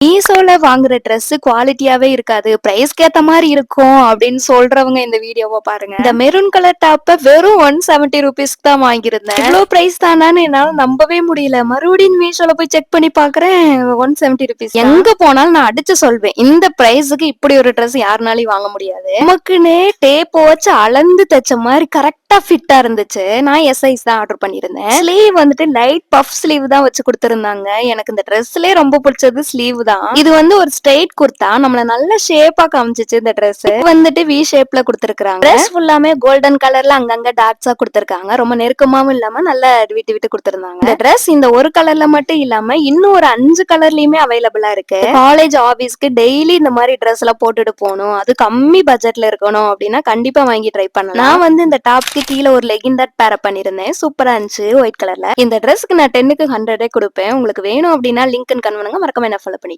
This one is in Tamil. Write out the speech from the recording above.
மீஷோல வாங்குற ட்ரெஸ் குவாலிட்டியாவே இருக்காது, பிரைஸ்க்கு ஏத்த மாதிரி இருக்கும் அப்படின்னு சொல்றவங்க இந்த வீடியோவை பாருங்க. இந்த மெரூன் கலர் டாப்ப வெறும் 170 ருபீஸ்க்கு தான் வாங்கியிருந்தேன். இவ்வளோ பிரைஸ் தானான்னு என்னால நம்பவே முடியல. மறுபடியும் மீஷோல போய் செக் பண்ணி பாக்குறேன், 170 ருபீஸ். எங்க போனாலும் நான் அடிச்சு சொல்வேன், இந்த பிரைஸுக்கு இப்படி ஒரு ட்ரெஸ் யாருனாலையும் வாங்க முடியாது. நமக்குன்னே டேப் வச்சு அளந்து தைச்ச மாதிரி கரெக்டா ஃபிட்டா இருந்துச்சு. நான் எஸ் சைஸ் தான் ஆர்டர் பண்ணியிருந்தேன். ஸ்லீவ் வந்துட்டு லைட் பஃப் ஸ்லீவ் தான் வச்சு கொடுத்திருந்தாங்க. எனக்கு இந்த ட்ரெஸ்லயே ரொம்ப பிடிச்சது ஸ்லீவ் தான். இது வந்து ஒரு ஸ்ட்ரெயிட் குர்தா, நம்மள நல்ல ஷேப்பா காமிச்சிச்சு. இந்த Dress வந்துட்டு வி ஷேப்ல கொடுத்திருக்காங்க. Dress ஃபுல்லாமே கோல்டன் கலர்ல அங்கங்க டாட்ஸா கொடுத்திருக்காங்க. ரொம்ப நெருக்கமாவும் இல்லாம நல்ல விட்டு விட்டு கொடுத்திருந்தாங்க. இந்த Dress இந்த ஒரு கலர்ல மட்டும் இல்லாம இன்னும் ஒரு 5 கலர்லயுமே அவைலபிளா இருக்கு. காலேஜ் ஆபீஸ்க்கு டெய்லி இந்த மாதிரி Dress எல்லாம் போட்டுட்டு போகணும், அது கம்மி பட்ஜெட்ல இருக்கணும் அப்படின்னா கண்டிப்பா வாங்கி ட்ரை பண்ணலாம். நான் வந்து இந்த டாப்க்கு கீழே ஒரு லெகின் தட் பேர் பண்ணிருந்தேன், சூப்பரா இருந்துச்சு ஒயிட் கலர்ல. இந்த Dressக்கு நான் 10க்கு 100 கொடுப்பேன். உங்களுக்கு வேணும் அப்படின்னா லிங்க் கன்வெர்ட் பண்ணுங்க, மறக்காம என்ன ஃபாலோ பண்ணி